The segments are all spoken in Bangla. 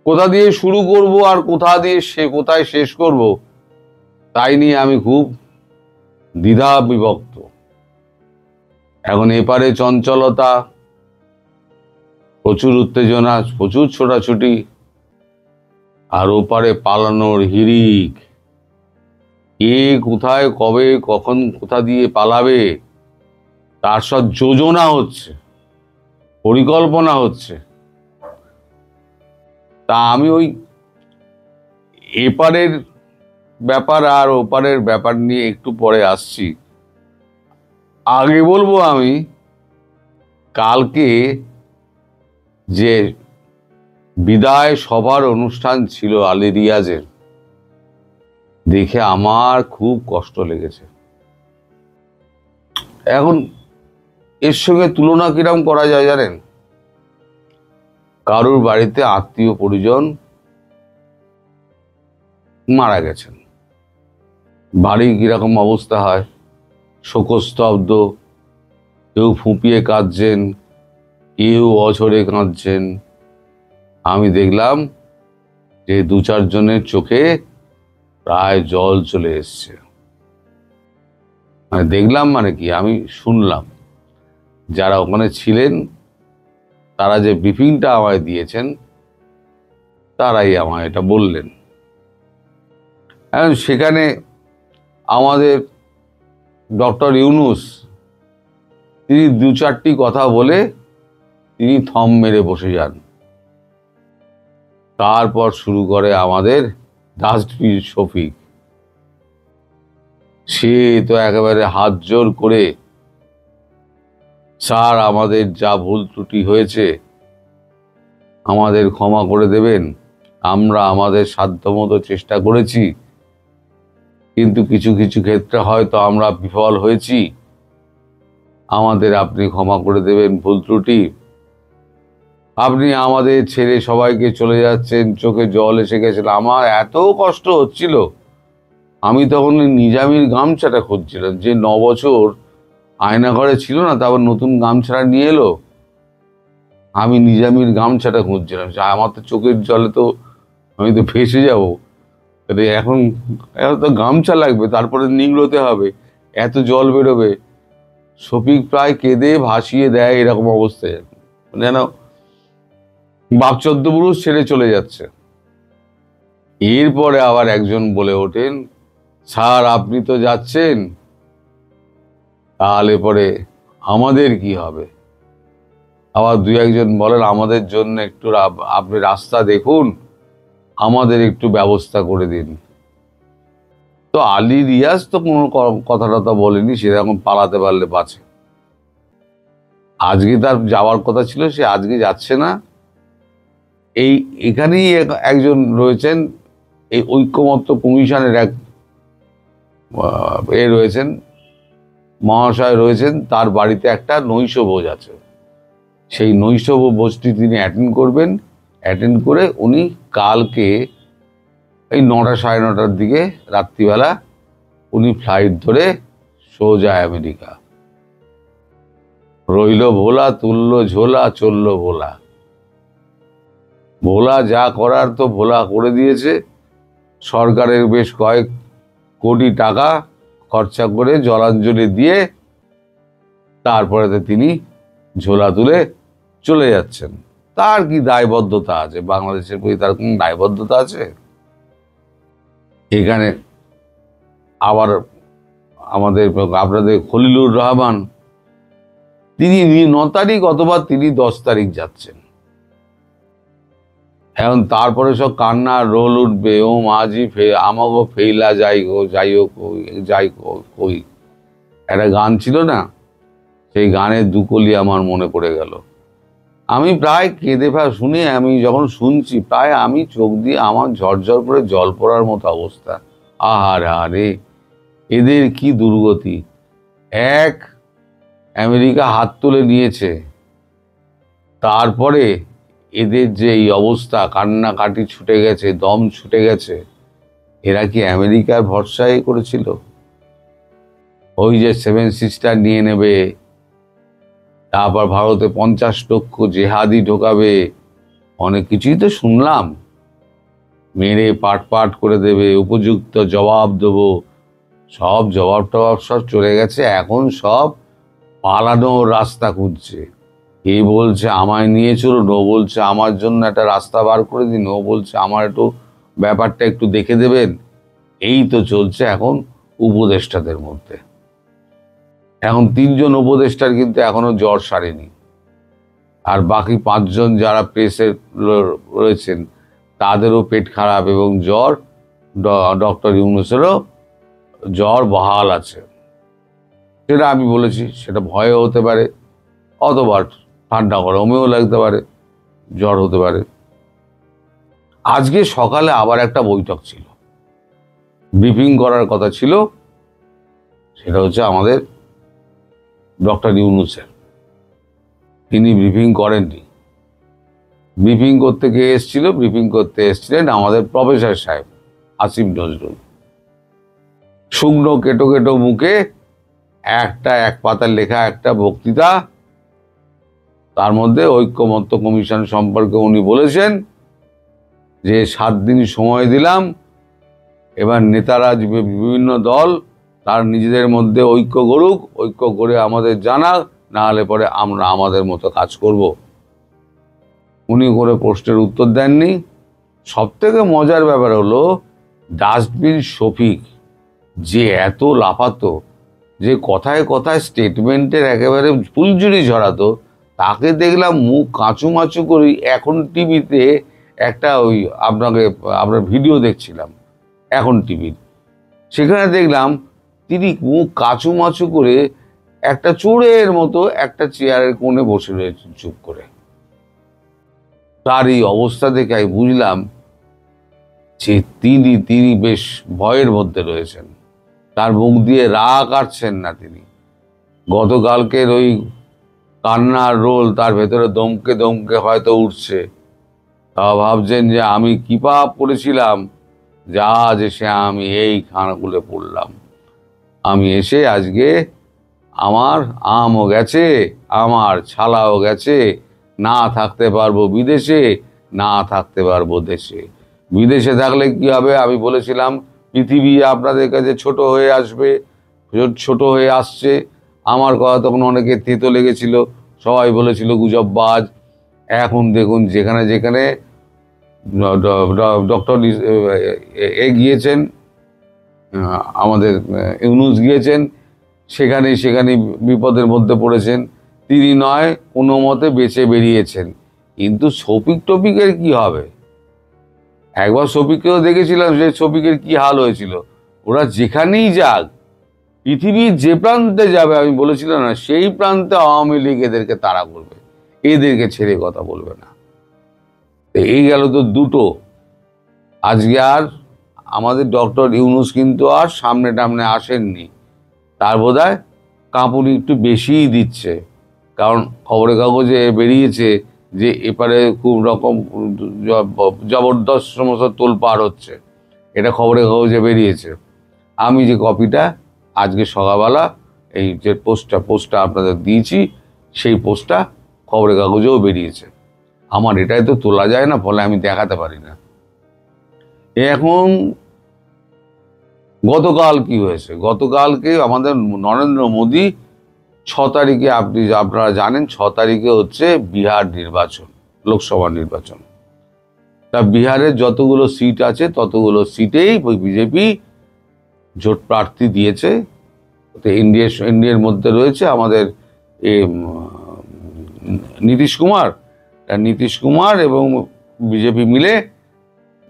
কোথা দিয়ে শুরু করব আর কোথায় শেষ করব তাই নিয়ে আমি খুব দ্বিধা বিভক্ত। এখন এপারে চঞ্চলতা, প্রচুর উত্তেজনা, প্রচুর ছোটাছুটি, আর ওপারে পালানোর হিড়িক। কে কোথায় কবে কখন কোথা দিয়ে পালাবে তার সব যোজনা হচ্ছে, পরিকল্পনা হচ্ছে। তা আমি ওই এপারের ব্যাপার আর ওপারের ব্যাপার নিয়ে একটু পরে আসছি। আগে বলবো আমি কালকে যে বিদায় সভার অনুষ্ঠান ছিল আলী রিয়াজের, দেখে আমার খুব কষ্ট লেগেছে। এখন এর সঙ্গে তুলনা কিরম করা যায় জানেন? কারুর বাড়িতে আত্মীয় পরিজন মারা গেছেন, বাড়ি কিরকম অবস্থা হয়, শোকস্তব্ধ, কেউ ফুঁপিয়ে কাঁদছেন, কেউ অঝরে কাঁদছেন। আমি দেখলাম যে 2-4 জনের চোখে প্রায় জল চলে এসছে। মানে দেখলাম মানে কি, আমি শুনলাম, যারা ওখানে ছিলেন তারা যে ব্রিফিংটা আমায় দিয়েছেন তারাই আমায় এটা বললেন। এখন সেখানে আমাদের ডক্টর ইউনূস তিনি 2-4টি কথা বলে তিনি থম মেরে বসে যান। তারপর শুরু করে আমাদের ডাস্টবিন শফিক। সে তো একেবারে হাত জোর করে, স্যার আমাদের যা ভুল ত্রুটি হয়েছে আমাদের ক্ষমা করে দেবেন, আমরা আমাদের সাধ্যমতো চেষ্টা করেছি, কিন্তু কিছু কিছু ক্ষেত্রে হয়তো আমরা বিফল হয়েছি, আমাদের আপনি ক্ষমা করে দেবেন ভুল ত্রুটি। আপনি আমাদের ছেড়ে সবাইকে চলে যাচ্ছেন, চোখে জল এসে গেছিল। আমার এত কষ্ট হচ্ছিল, আমি তখন নিজামীর গামছাটা খুঁজছিলাম, যে 9 বছর আয়নাঘরে ছিল না, তারপর নতুন গামছাটা নিয়ে এলো। আমি নিজামীর গামছাটা খুঁজছিলাম, আমার তো চোখের জলে তো আমি তো ফেসে যাবো। এখন তো গামছা লাগবে, তারপরে নিংড়োতে হবে, এত জল বেরোবে। শফিক প্রায় কেঁদে ভাসিয়ে দেয়, এরকম অবস্থায় যেন বাপচোদ্দ পুরুষ ছেড়ে চলে যাচ্ছে। এরপরে আবার একজন বলে ওঠেন, স্যার আপনি তো যাচ্ছেন, তাহলে পরে আমাদের কি হবে? আবার 2-1 জন বলেন, আমাদের জন্য একটু আপনি রাস্তা দেখুন, আমাদের একটু ব্যবস্থা করে দিন। তো আলী রিয়াজ তো কোনো কথা টথা বলেনি, সেরকম পালাতে পারলে বাঁচে। আজকে তার যাওয়ার কথা ছিল, সে আজকে যাচ্ছে না। এখানেই একজন রয়েছেন, এই ঐক্যমত্য কমিশনের এক রয়েছেন, মহাশয় রয়েছেন, তার বাড়িতে একটা নৈশ ভোজ আছে। সেই নৈশ ভোজটি তিনি অ্যাটেন্ড করবেন। অ্যাটেন্ড করে উনি কালকে এই 9টা সাড়ে 9টার দিকে রাত্রিবেলা উনি ফ্লাইট ধরে সোজা আমেরিকা। রইল ভোলা, তুললো ঝোলা, চললো ভোলা। ভোলা যা করার তো ভোলা করে দিয়েছে। সরকারের বেশ কয়েক কোটি টাকা খরচা করে জলাঞ্জলি দিয়ে তারপরে তিনি ঝোলা তুলে চলে যাচ্ছেন। তার কি দায়বদ্ধতা আছে বাংলাদেশের প্রতি? তার কোন দায়বদ্ধতা আছে? এখানে আবার আপনাদের খলিলুর রহমান, তিনি 9 তারিখ অথবা তিনি 10 তারিখ যাচ্ছেন। এখন তারপরে সব কান্নার রোল উঠবে, ও মাঝি আমাগো ফেইলা যাই কই, একটা গান ছিল না, সেই গানের দুকলি আমার মনে পড়ে গেল। আমি প্রায় কেঁদে শুনে, আমি যখন শুনছি প্রায় আমি চোখ দিয়ে আমার ঝরঝর করে জল পড়ার মতো অবস্থা। আহারে, এদের কি দুর্গতি! এক, আমেরিকা হাত তুলে নিয়েছে, তারপরে এদের যে এই অবস্থা, কান্নাকাটি ছুটে গেছে, দম ছুটে গেছে। এরা কি আমেরিকার ভরসায় করেছিল? ওই যে 7 সিস্টার নিয়ে নেবে, তারপর ভারতে 50 লক্ষ জেহাদি ঢোকাবে, অনেক কিছুই তো শুনলাম। মেরে পাট পাট করে দেবে, উপযুক্ত জবাব দেবো। সব জবাব টবাব সব চলে গেছে, এখন সব পালানোর রাস্তা খুঁজছে। এ বলছে আমায় নিয়ে চলুন, ও বলছে আমার জন্য একটা রাস্তা বার করে দিন, ও বলছে আমার একটু ব্যাপারটা একটু দেখে দেবেন। এই তো চলছে এখন উপদেষ্টাদের মধ্যে। এখন 3 জন উপদেষ্টার কিন্তু এখনো জ্বর সারেনি, আর বাকি 5 জন যারা প্রেসে রয়েছেন তাদেরও পেট খারাপ এবং জ্বর। ডক্টর ইউনূসেরও জ্বর বহাল আছে। সেটা আমি বলেছি, সেটা ভয়ে হতে পারে, অথবা ঠান্ডা গরমেও লাগতে পারে, জ্বর হতে পারে। আজকে সকালে আবার একটা বৈঠক ছিল, ব্রিফিং করার কথা ছিল, সেটা হচ্ছে আমাদের ডক্টর ইউনূসের। তিনি ব্রিফিং করেননি। ব্রিফিং করতে কে এসেছিল? ব্রিফিং করতে এসেছিলেন আমাদের প্রফেসর সাহেব আসিফ নজরুল। শুকনো কেটো কেটো মুখে এক পাতার লেখা একটা বক্তৃতা, তার মধ্যে ঐক্যমত্য কমিশন সম্পর্কে উনি বলেছেন যে 7 দিন সময় দিলাম, এবার নেতারা বিভিন্ন দল তার নিজেদের মধ্যে ঐক্য গড়ুক, ঐক্য করে আমাদের জানাক, না হলে পরে আমরা আমাদের মতো কাজ করব। উনি করে প্রশ্নের উত্তর দেননি। সব থেকে মজার ব্যাপার হলো ডাস্টবিন শফিক যে এত লাফাতো, যে কথায় কথায় স্টেটমেন্টের একেবারে ফুলঝুরি ঝরাতো, তাকে দেখলাম মুখ কাঁচু মাচু করে। এখন টিভিতে একটা আমরা ভিডিও দেখছিলাম এখন টিভির, সেখানে দেখলাম তিনি মুখ কাঁচু মাচু করে একটা চোরের মতো একটা চেয়ারের কোণে বসে রয়েছেন চুপ করে। তার এই অবস্থা দেখে আমি বুঝলাম যে তিনি বেশ ভয়ের মধ্যে রয়েছেন। তার মুখ দিয়ে রাগ কাটছেন না তিনি। গতকালকের ওই কান্নার রোল তার ভেতরে দমকে দমকে হয়তো উঠছে। তা ভাবছেন যে আমি কি পাপ করেছিলাম, যা যে সে আমি এই খানাগুলো পড়লাম। আমি এসে আজকে আমার আমও গেছে, আমার ছালাও গেছে, না থাকতে পারবো বিদেশে, না থাকতে পারবো দেশে। বিদেশে থাকলে কি হবে? আমি বলেছিলাম পৃথিবী আপনাদের কাছে ছোট হয়ে আসবে, ছোট হয়ে আসছে। আমার কথা তখন অনেকে তেতো লেগেছিল, সবাই বলেছিল গুজববাজ। এখন দেখুন যেখানে যেখানে ডক্টর গিয়েছেন, আমাদের ইউনূস গিয়েছেন, সেখানে বিপদের মধ্যে পড়েছেন। তিনি নয় কোনো মতে বেঁচে বেরিয়েছেন। কিন্তু শফিক টপিকের কি হবে? একবার শফিককেও দেখেছিলাম, যে শফিকের কি হাল হয়েছিল। ওরা যেখানেই যাক, পৃথিবীর যে প্রান্তে যাবে, আমি বলেছিলাম না, সেই প্রান্তে আওয়ামী লীগ এদেরকে তাড়া করবে, এদেরকে ছেড়ে কথা বলবে না। এই গেল তো দুটো। আজকে আর আমাদের ডক্টর ইউনূস কিন্তু আর সামনে টামনে আসেননি। তার বোধহয় কাঁপুনি একটু বেশিই দিচ্ছে, কারণ খবরের কাগজে বেরিয়েছে যে এপারে খুব রকম জবরদস্ত সমস্ত তোলপাড় হচ্ছে। এটা খবরের কাগজে বেরিয়েছে। আমি যে কপিটা আজকে সকালবেলা এই যে পোস্টটা আপনাদের দিয়েছি, সেই পোস্টটা খবরের কাগজেও বেরিয়েছে। আমার এটাই তো তোলা যায় না, ফলে আমি দেখাতে পারি না। এখন গতকাল কি হয়েছে? গতকালকে আমাদের নরেন্দ্র মোদী 6 তারিখে, আপনারা জানেন 6 তারিখে হচ্ছে বিহার নির্বাচন, লোকসভা নির্বাচন। তা বিহারের যতগুলো সিট আছে ততগুলো সিটেই বিজেপি জোট প্রার্থী দিয়েছে। ইন্ডিয়ার মধ্যে রয়েছে আমাদের নীতিশ কুমার এবং বিজেপি মিলে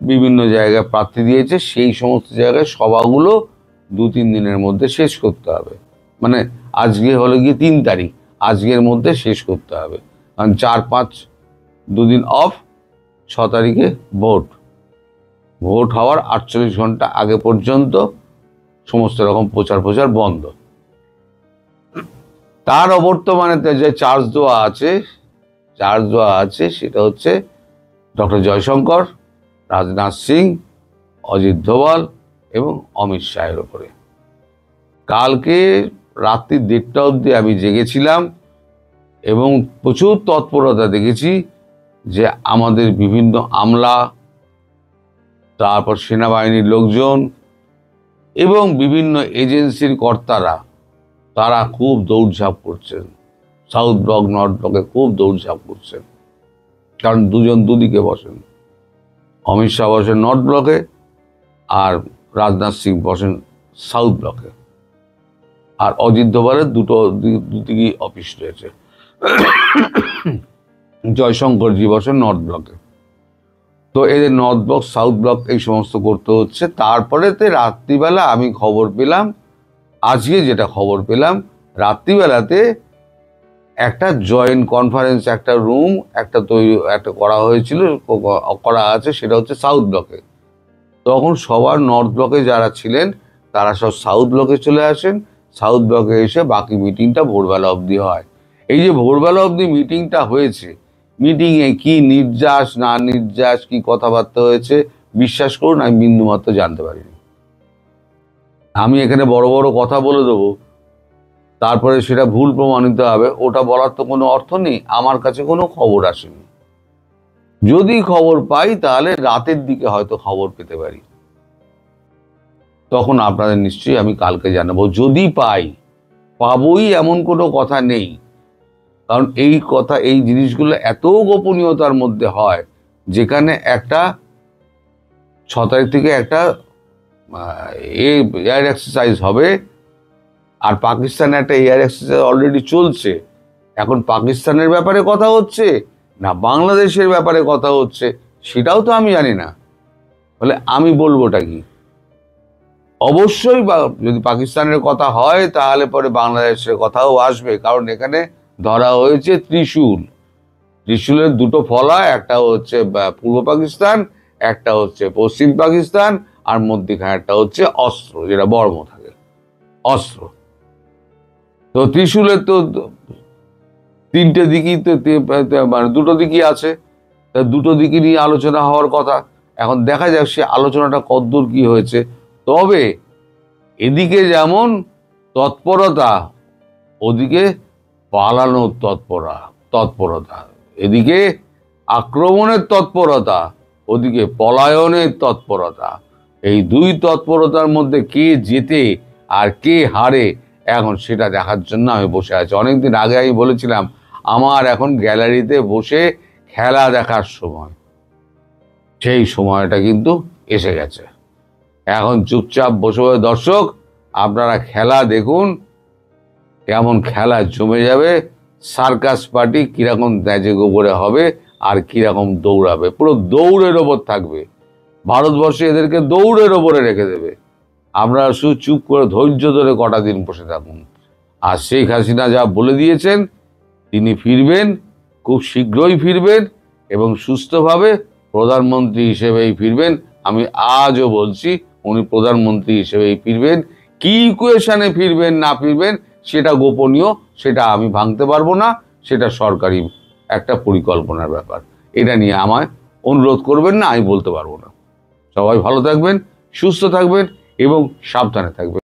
বিভিন্ন জায়গায় প্রার্থী দিয়েছে। সেই সমস্ত জায়গায় সভাগুলো 2-3 দিনের মধ্যে শেষ করতে হবে। মানে আজকে হলো গিয়ে 3 তারিখ, আজকের মধ্যে শেষ করতে হবে। কারণ 4-5 2 দিন অফ, 6 তারিখে ভোট হওয়ার 48 ঘন্টা আগে পর্যন্ত সমস্ত রকম প্রচার বন্ধ। তার অবর্তমানে যে চার্জ দেওয়া আছে সেটা হচ্ছে ডক্টর জয়শঙ্কর, রাজনাথ সিং, অজিত দোভাল এবং অমিত শাহের ওপরে। কালকে রাত্রি 1:30 অবধি আমি জেগেছিলাম এবং প্রচুর তৎপরতা দেখেছি যে আমাদের বিভিন্ন আমলা, তারপর সেনাবাহিনীর লোকজন এবং বিভিন্ন এজেন্সির কর্তারা, তারা খুব দৌড়ঝাঁপ করছেন, সাউথ ব্লক নর্থ ব্লকে খুব দৌড়ঝাঁপ করছেন। কারণ দুজন দুদিকে বসেন, অমিত শাহ বসেন নর্থ ব্লকে আর রাজনাথ সিং বসেন সাউথ ব্লকে, আর অজিত দোভালের দুদিকেই অফিস রয়েছে। জয়শঙ্করজি বসেন নর্থ ব্লকে। তো এদের নর্থ ব্লক সাউথ ব্লক এই সমস্ত করতে হচ্ছে। তারপরেতে রাত্রিবেলা আমি খবর পেলাম, আজকে যেটা খবর পেলাম, রাত্রিবেলাতে একটা জয়েন্ট কনফারেন্স, একটা রুম একটা করা হয়েছিল, করা আছে, সেটা হচ্ছে সাউথ ব্লকে। তখন সবার নর্থ ব্লকে যারা ছিলেন তারা সব সাউথ ব্লকে চলে আসেন, সাউথ ব্লকে এসে বাকি মিটিংটা ভোরবেলা অবধি হয়। এই যে ভোরবেলা অবধি মিটিংটা হয়েছে, মিটিংয়ে কি নির্যাস না নির্যাস, কি কথাবার্তা হয়েছে, বিশ্বাস করুন আমি বিন্দুমাত্র জানতে পারিনি। আমি এখানে বড় বড় কথা বলে দেবো, তারপরে সেটা ভুল প্রমাণিত হবে, ওটা বলার তো কোনো অর্থ নেই। আমার কাছে কোনো খবর আসেনি। যদি খবর পাই তাহলে রাতের দিকে হয়তো খবর পেতে পারি, তখন আপনাদের নিশ্চয়ই আমি কালকে জানাবো। যদি পাবই এমন কোনো কথা নেই, কারণ এই জিনিসগুলো এত গোপনীয়তার মধ্যে হয়। যেখানে একটা 6 তারিখ থেকে একটা এয়ার এক্সারসাইজ হবে, আর পাকিস্তানে একটা এয়ার এক্সারসাইজ অলরেডি চলছে। এখন পাকিস্তানের ব্যাপারে কথা হচ্ছে না বাংলাদেশের ব্যাপারে কথা হচ্ছে, সেটাও তো আমি জানি না। বলে আমি বলবোটা কি? অবশ্যই যদি পাকিস্তানের কথা হয় তাহলে পরে বাংলাদেশের কথাও আসবে, কারণ এখানে ধরা হয়েছে ত্রিশূলের দুটো ফলা, একটা হচ্ছে পূর্ব পাকিস্তান, একটা হচ্ছে পশ্চিম পাকিস্তান, আর মধ্যখানে একটা হচ্ছে অস্ত্র, যেটা বর্ম থাকে, অস্ত্র। তো ত্রিশূলের তো 3টে দিকই তো, মানে 2টো দিকই আছে, তা 2টো দিকই নিয়ে আলোচনা হওয়ার কথা। এখন দেখা যাক সে আলোচনাটা কতদূর কি হয়েছে। তবে এদিকে যেমন তৎপরতা, ওদিকে পালানোর তৎপরতা, এদিকে আক্রমণের তৎপরতা, ওদিকে পলায়নের তৎপরতা। এই দুই তৎপরতার মধ্যে কে জেতে আর কে হারে, এখন সেটা দেখার জন্য আমি বসে আছি। অনেকদিন আগে আমি বলেছিলাম আমার এখন গ্যালারিতে বসে খেলা দেখার সময়, সেই সময়টা কিন্তু এসে গেছে। এখন চুপচাপ বসে বসে দর্শক আপনারা খেলা দেখুন, কেমন খেলা জমে যাবে, সার্কাস পার্টি কিরকম ন্যাজে গোবরে হবে আর কিরকম দৌড়াবে, পুরো দৌড়ের ওপর থাকবে। ভারতবর্ষে এদেরকে দৌড়ের ওপরে রেখে দেবে। আপনারা শুধু চুপ করে ধৈর্য ধরে কটা দিন বসে থাকুন। আর শেখ হাসিনা যা বলে দিয়েছেন, তিনি ফিরবেন, খুব শীঘ্রই ফিরবেন, এবং সুস্থভাবে প্রধানমন্ত্রী হিসেবেই ফিরবেন। আমি আজও বলছি উনি প্রধানমন্ত্রী হিসেবেই ফিরবেন। কি ইকুয়েশনে ফিরবেন না ফিরবেন সেটা গোপনীয়, সেটা আমি ভাঙতে পারবো না, সেটা সরকারি একটা পরিকল্পনার ব্যাপার। এটা নিয়ে আমায় অনুরোধ করবেন না, আমি বলতে পারবো না। সবাই ভালো থাকবেন, সুস্থ থাকবেন এবং সাবধানে থাকবেন।